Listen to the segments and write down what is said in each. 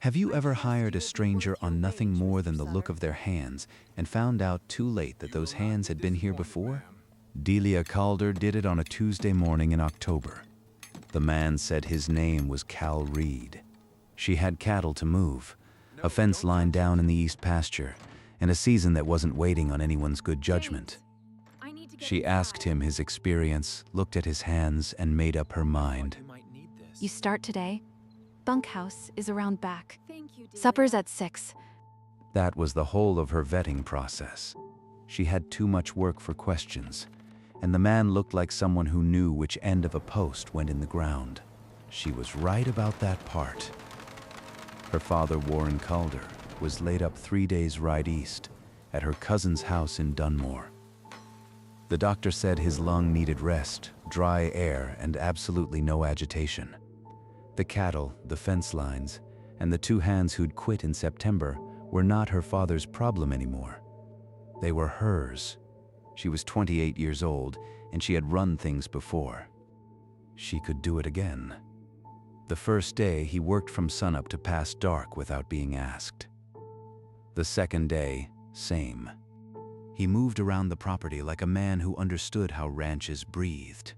Have you ever hired a stranger on nothing more than the look of their hands and found out too late that those hands had been here before? Delia Calder did it on a Tuesday morning in October. The man said his name was Cal Reed. She had cattle to move, a fence line down in the east pasture, and a season that wasn't waiting on anyone's good judgment. She asked him his experience, looked at his hands, and made up her mind. You start today. Bunkhouse is around back. Supper's at 6. That was the whole of her vetting process. She had too much work for questions, and the man looked like someone who knew which end of a post went in the ground. She was right about that part. Her father, Warren Calder, was laid up 3 days' ride east at her cousin's house in Dunmore. The doctor said his lung needed rest, dry air, and absolutely no agitation. The cattle, the fence lines, and the 2 hands who'd quit in September were not her father's problem anymore. They were hers. She was 28 years old, and she had run things before. She could do it again. The first day, he worked from sunup to past dark without being asked. The second day, same. He moved around the property like a man who understood how ranches breathed.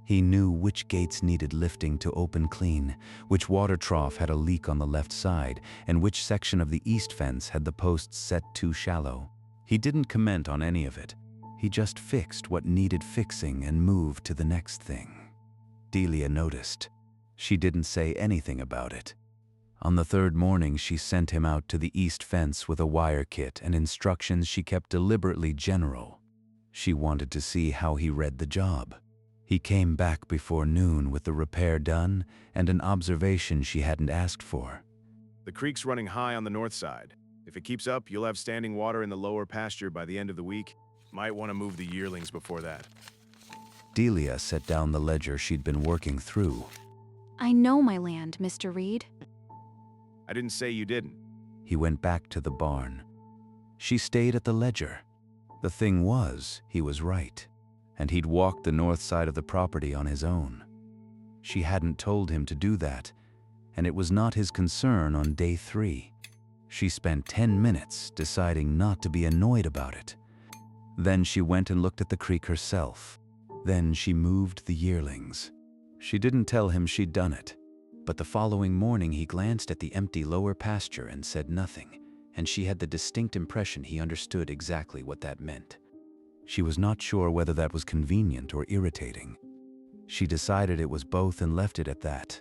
He knew which gates needed lifting to open clean, which water trough had a leak on the left side, and which section of the east fence had the posts set too shallow. He didn't comment on any of it. He just fixed what needed fixing and moved to the next thing. Delia noticed. She didn't say anything about it. On the 3rd morning, she sent him out to the east fence with a wire kit and instructions she kept deliberately general. She wanted to see how he read the job. He came back before noon with the repair done and an observation she hadn't asked for. The creek's running high on the north side. If it keeps up, you'll have standing water in the lower pasture by the end of the week. Might want to move the yearlings before that. Delia set down the ledger she'd been working through. I know my land, Mr. Reed. I didn't say you didn't. He went back to the barn. She stayed at the ledger. The thing was, he was right, and he'd walked the north side of the property on his own. She hadn't told him to do that, and it was not his concern on day 3. She spent 10 minutes deciding not to be annoyed about it. Then she went and looked at the creek herself. Then she moved the yearlings. She didn't tell him she'd done it, but the following morning he glanced at the empty lower pasture and said nothing, and she had the distinct impression he understood exactly what that meant. She was not sure whether that was convenient or irritating. She decided it was both and left it at that.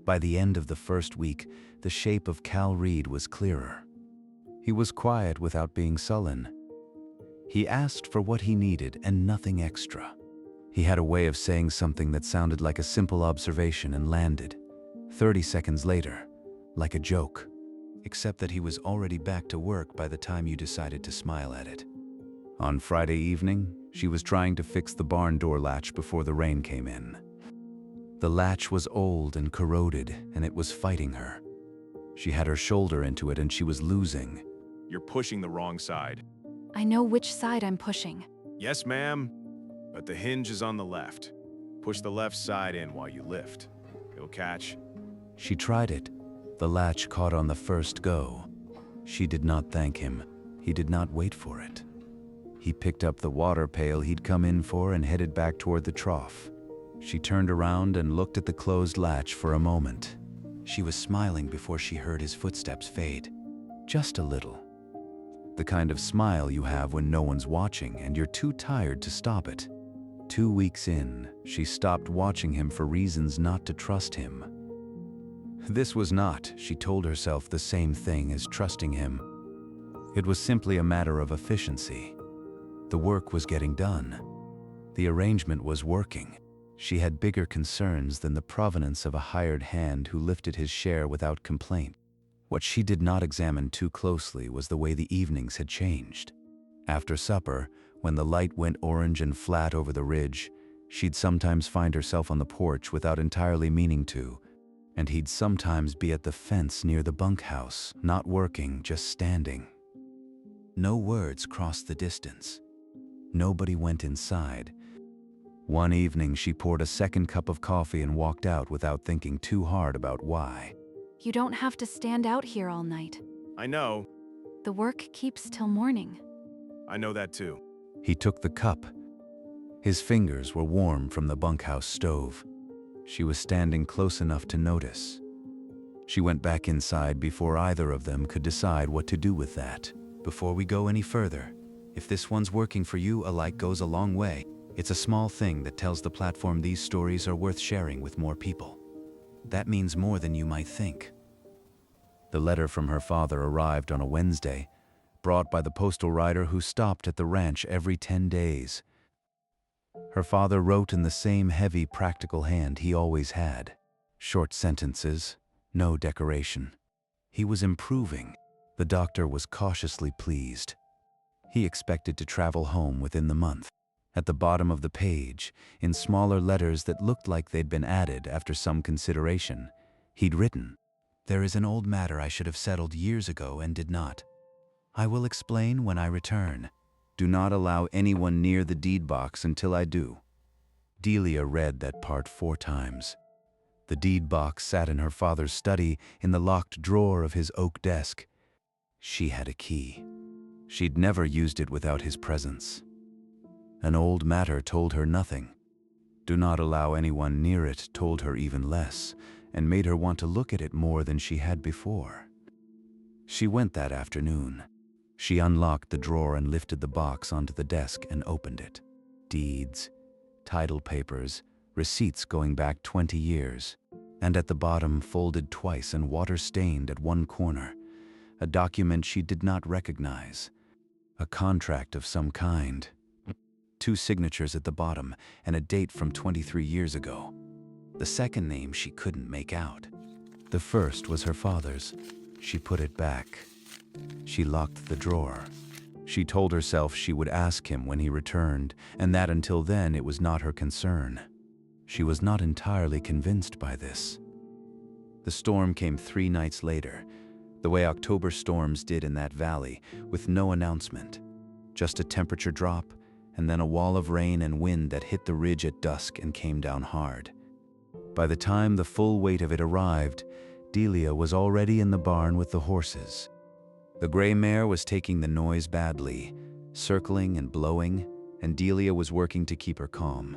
By the end of the first week, the shape of Cal Reed was clearer. He was quiet without being sullen. He asked for what he needed and nothing extra. He had a way of saying something that sounded like a simple observation and landed, 30 seconds later, like a joke, except that he was already back to work by the time you decided to smile at it. On Friday evening, she was trying to fix the barn door latch before the rain came in. The latch was old and corroded, and it was fighting her. She had her shoulder into it and she was losing. You're pushing the wrong side. I know which side I'm pushing. Yes, ma'am, but the hinge is on the left. Push the left side in while you lift. It'll catch. She tried it. The latch caught on the first go. She did not thank him. He did not wait for it. He picked up the water pail he'd come in for and headed back toward the trough. She turned around and looked at the closed latch for a moment. She was smiling before she heard his footsteps fade. Just a little. The kind of smile you have when no one's watching and you're too tired to stop it. 2 weeks in, she stopped watching him for reasons not to trust him. This was not, she told herself, the same thing as trusting him. It was simply a matter of efficiency. The work was getting done. The arrangement was working. She had bigger concerns than the provenance of a hired hand who lifted his share without complaint. What she did not examine too closely was the way the evenings had changed. After supper, when the light went orange and flat over the ridge, she'd sometimes find herself on the porch without entirely meaning to, and he'd sometimes be at the fence near the bunkhouse, not working, just standing. No words crossed the distance. Nobody went inside. One evening, she poured a second cup of coffee and walked out without thinking too hard about why. You don't have to stand out here all night. I know. The work keeps till morning. I know that too. He took the cup. His fingers were warm from the bunkhouse stove. She was standing close enough to notice. She went back inside before either of them could decide what to do with that. Before we go any further, if this one's working for you, a like goes a long way. It's a small thing that tells the platform these stories are worth sharing with more people. That means more than you might think. The letter from her father arrived on a Wednesday, brought by the postal rider who stopped at the ranch every 10 days. Her father wrote in the same heavy, practical hand he always had. Short sentences, no decoration. He was improving. The doctor was cautiously pleased. He expected to travel home within the month. At the bottom of the page, in smaller letters that looked like they'd been added after some consideration, he'd written, "There is an old matter I should have settled years ago and did not. I will explain when I return. Do not allow anyone near the deed box until I do." Delia read that part 4 times. The deed box sat in her father's study in the locked drawer of his oak desk. She had a key. She'd never used it without his presence. An old matter told her nothing. Do not allow anyone near it told her even less, and made her want to look at it more than she had before. She went that afternoon. She unlocked the drawer and lifted the box onto the desk and opened it. Deeds, title papers, receipts going back 20 years, and at the bottom, folded twice and water-stained at one corner, a document she did not recognize. A contract of some kind. 2 signatures at the bottom and a date from 23 years ago. The second name she couldn't make out. The first was her father's. She put it back. She locked the drawer. She told herself she would ask him when he returned, and that until then it was not her concern. She was not entirely convinced by this. The storm came 3 nights later, the way October storms did in that valley, with no announcement. Just a temperature drop, and then a wall of rain and wind that hit the ridge at dusk and came down hard. By the time the full weight of it arrived, Delia was already in the barn with the horses. The gray mare was taking the noise badly, circling and blowing, and Delia was working to keep her calm.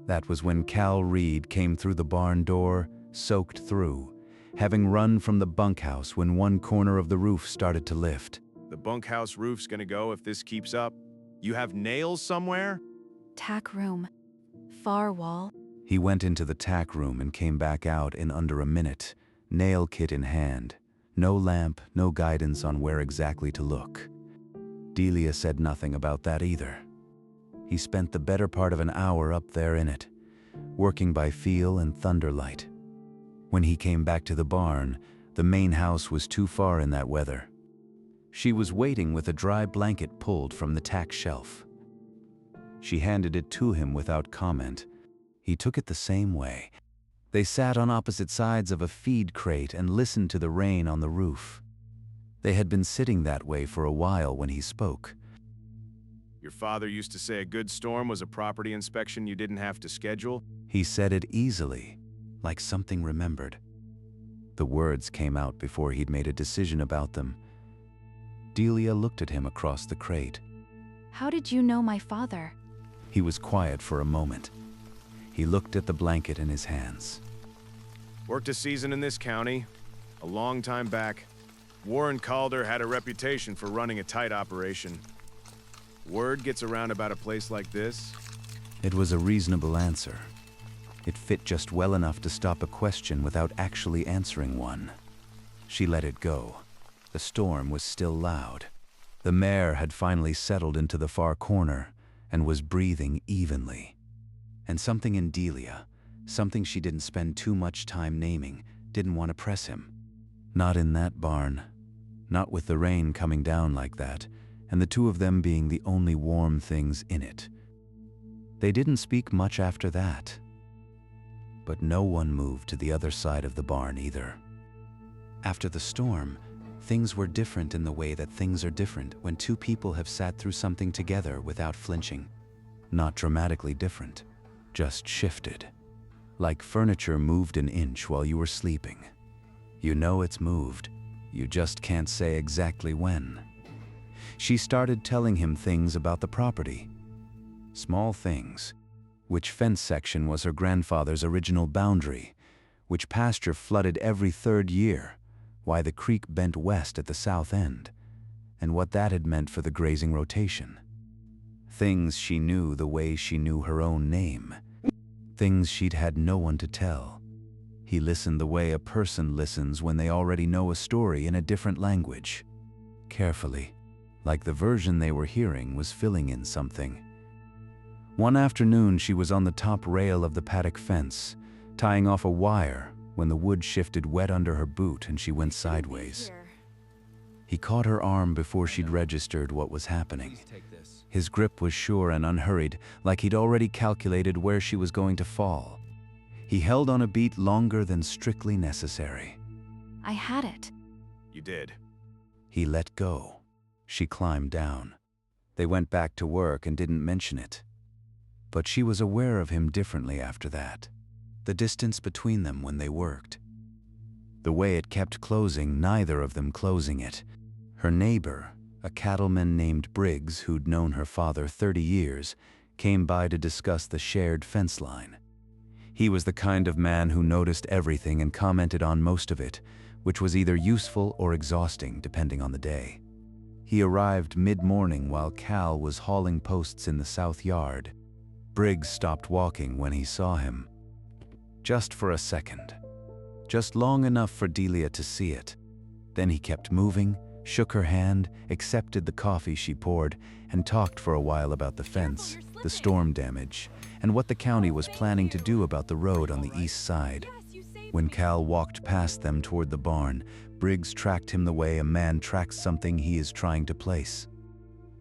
That was when Cal Reed came through the barn door, soaked through, having run from the bunkhouse when one corner of the roof started to lift. The bunkhouse roof's gonna go if this keeps up. You have nails somewhere? Tack room. Far wall. He went into the tack room and came back out in under a minute, nail kit in hand. No lamp, no guidance on where exactly to look. Delia said nothing about that either. He spent the better part of an hour up there in it, working by feel and thunderlight. When he came back to the barn, the main house was too far in that weather. She was waiting with a dry blanket pulled from the tack shelf. She handed it to him without comment. He took it the same way. They sat on opposite sides of a feed crate and listened to the rain on the roof. They had been sitting that way for a while when he spoke. Your father used to say a good storm was a property inspection you didn't have to schedule. He said it easily, like something remembered. The words came out before he'd made a decision about them. Delia looked at him across the crate. How did you know my father? He was quiet for a moment. He looked at the blanket in his hands. Worked a season in this county, a long time back. Warren Calder had a reputation for running a tight operation. Word gets around about a place like this? It was a reasonable answer. It fit just well enough to stop a question without actually answering one. She let it go. The storm was still loud. The mare had finally settled into the far corner and was breathing evenly. And something in Delia, something she didn't spend too much time naming, didn't want to press him. Not in that barn. Not with the rain coming down like that, and the two of them being the only warm things in it. They didn't speak much after that. But no one moved to the other side of the barn either. After the storm, things were different in the way that things are different when 2 people have sat through something together without flinching. Not dramatically different, just shifted. Like furniture moved an inch while you were sleeping. You know it's moved. You just can't say exactly when. She started telling him things about the property. Small things. Which fence section was her grandfather's original boundary? Which pasture flooded every 3rd year? Why the creek bent west at the south end? And what that had meant for the grazing rotation. Things she knew the way she knew her own name. Things she'd had no one to tell. He listened the way a person listens when they already know a story in a different language. Carefully, like the version they were hearing was filling in something. One afternoon she was on the top rail of the paddock fence, tying off a wire when the wood shifted wet under her boot and she went sideways. He caught her arm before she'd registered what was happening. His grip was sure and unhurried, like he'd already calculated where she was going to fall. He held on a beat longer than strictly necessary. I had it. You did. He let go. She climbed down. They went back to work and didn't mention it. But she was aware of him differently after that. The distance between them when they worked. The way it kept closing, neither of them closing it. Her neighbor, a cattleman named Briggs who'd known her father 30 years, came by to discuss the shared fence line. He was the kind of man who noticed everything and commented on most of it, which was either useful or exhausting depending on the day. He arrived mid-morning while Cal was hauling posts in the south yard. Briggs stopped walking when he saw him. Just for a second. Just long enough for Delia to see it. Then he kept moving, shook her hand, accepted the coffee she poured, and talked for a while about the fence, the storm damage, and what the county was planning to do about the road on the east side. When Cal walked past them toward the barn, Briggs tracked him the way a man tracks something he is trying to place.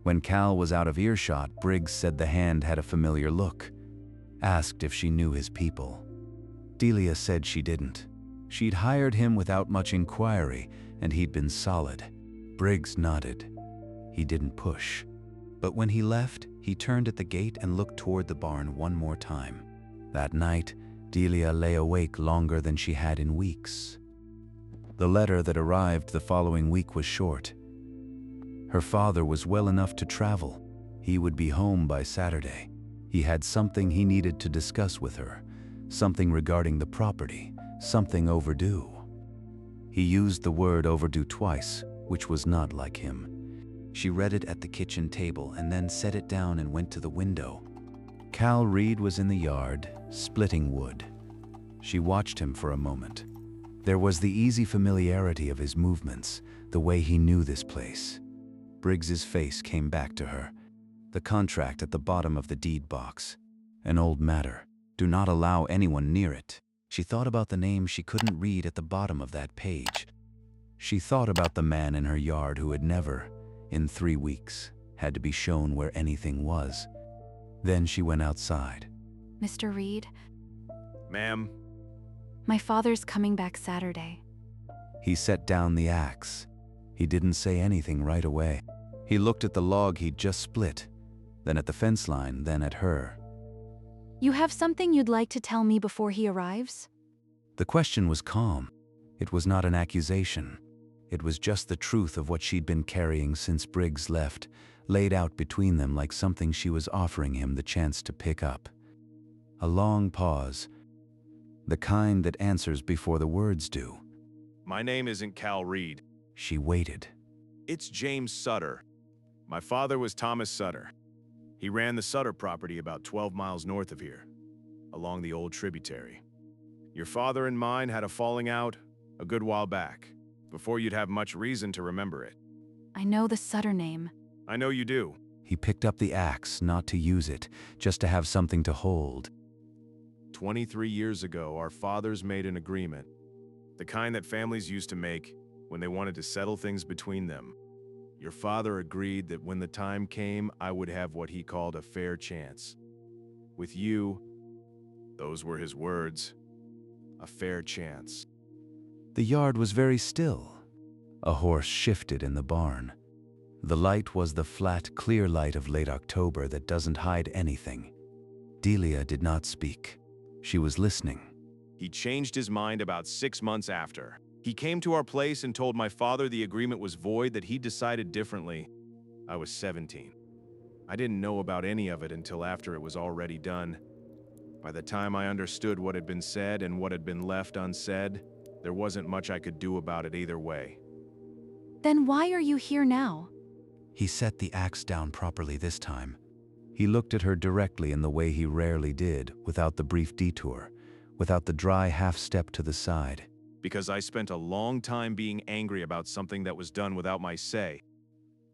When Cal was out of earshot, Briggs said the hand had a familiar look. Asked if she knew his people. Delia said she didn't. She'd hired him without much inquiry, and he'd been solid. Briggs nodded. He didn't push. But when he left, he turned at the gate and looked toward the barn one more time. That night, Delia lay awake longer than she had in weeks. The letter that arrived the following week was short. Her father was well enough to travel. He would be home by Saturday. He had something he needed to discuss with her, something regarding the property, something overdue. He used the word overdue twice, which was not like him. She read it at the kitchen table and then set it down and went to the window. Cal Reed was in the yard, splitting wood. She watched him for a moment. There was the easy familiarity of his movements, the way he knew this place. Briggs's face came back to her. The contract at the bottom of the deed box. An old matter. Do not allow anyone near it. She thought about the name she couldn't read at the bottom of that page. She thought about the man in her yard who had never, in 3 weeks, had to be shown where anything was. Then she went outside. Mr. Reed, Ma'am? my father's coming back Saturday. He set down the axe. He didn't say anything right away. He looked at the log he'd just split, then at the fence line, then at her. You have something you'd like to tell me before he arrives? The question was calm. It was not an accusation. It was just the truth of what she'd been carrying since Briggs left, laid out between them like something she was offering him the chance to pick up. A long pause, the kind that answers before the words do. My name isn't Cal Reed. She waited. It's James Sutter. My father was Thomas Sutter. He ran the Sutter property about 12 miles north of here, along the old tributary. Your father and mine had a falling out a good while back, before you'd have much reason to remember it. I know the Sutter name. I know you do. He picked up the axe, not to use it, just to have something to hold. 23 years ago, our fathers made an agreement, the kind that families used to make when they wanted to settle things between them. Your father agreed that when the time came, I would have what he called a fair chance. With you, those were his words, a fair chance. The yard was very still. A horse shifted in the barn. The light was the flat, clear light of late October that doesn't hide anything. Delia did not speak. She was listening. He changed his mind about 6 months after. He came to our place and told my father the agreement was void, that he decided differently. I was 17. I didn't know about any of it until after it was already done. By the time I understood what had been said and what had been left unsaid, there wasn't much I could do about it either way. Then why are you here now? He set the axe down properly this time. He looked at her directly in the way he rarely did, without the brief detour, without the dry half-step to the side. Because I spent a long time being angry about something that was done without my say.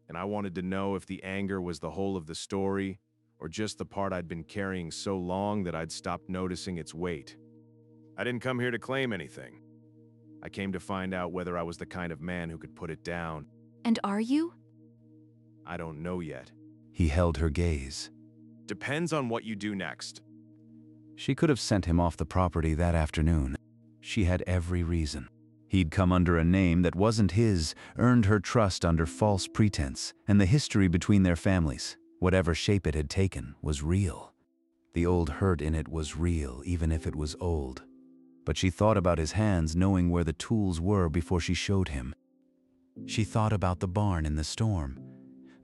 And I wanted to know if the anger was the whole of the story, or just the part I'd been carrying so long that I'd stopped noticing its weight. I didn't come here to claim anything. I came to find out whether I was the kind of man who could put it down. And are you? I don't know yet. He held her gaze. Depends on what you do next. She could have sent him off the property that afternoon. She had every reason. He'd come under a name that wasn't his, earned her trust under false pretense, and the history between their families, whatever shape it had taken, was real. The old hurt in it was real, even if it was old. But she thought about his hands, knowing where the tools were before she showed him. She thought about the barn in the storm,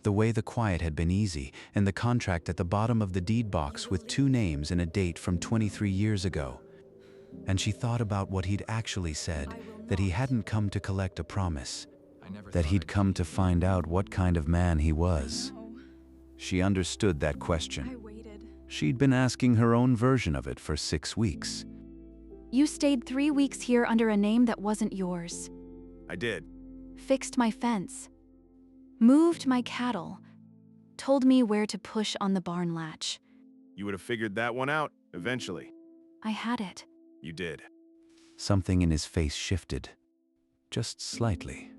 the way the quiet had been easy, and the contract at the bottom of the deed box with 2 names and a date from 23 years ago. And she thought about what he'd actually said, that he hadn't come to collect a promise, that he'd come to find out what kind of man he was. She understood that question. She'd been asking her own version of it for 6 weeks. You stayed 3 weeks here under a name that wasn't yours. I did. Fixed my fence. Moved my cattle. Told me where to push on the barn latch. You would have figured that one out, eventually. I had it. You did. Something in his face shifted, just slightly.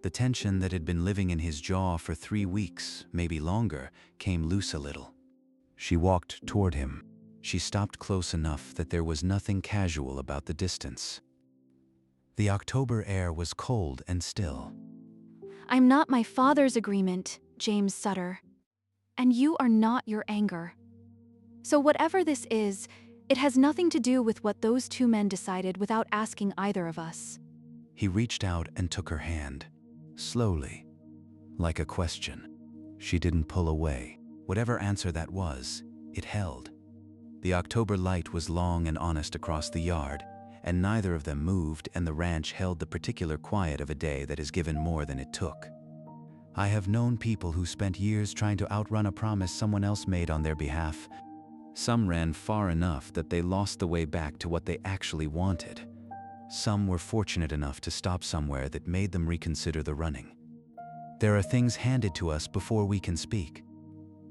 The tension that had been living in his jaw for 3 weeks, maybe longer, came loose a little. She walked toward him. She stopped close enough that there was nothing casual about the distance. The October air was cold and still. I'm not my father's agreement, James Sutter. And you are not your anger. So whatever this is, it has nothing to do with what those 2 men decided without asking either of us. He reached out and took her hand, slowly, like a question. She didn't pull away. Whatever answer that was, it held. The October light was long and honest across the yard, and neither of them moved, and the ranch held the particular quiet of a day that is given more than it took. I have known people who spent years trying to outrun a promise someone else made on their behalf. Some ran far enough that they lost the way back to what they actually wanted. Some were fortunate enough to stop somewhere that made them reconsider the running. There are things handed to us before we can speak.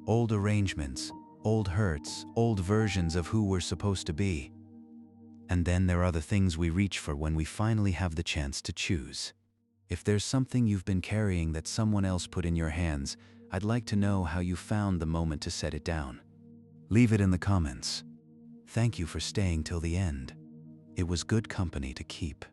Old arrangements, old hurts, old versions of who we're supposed to be. And then there are the things we reach for when we finally have the chance to choose. If there's something you've been carrying that someone else put in your hands, I'd like to know how you found the moment to set it down. Leave it in the comments. Thank you for staying till the end. It was good company to keep.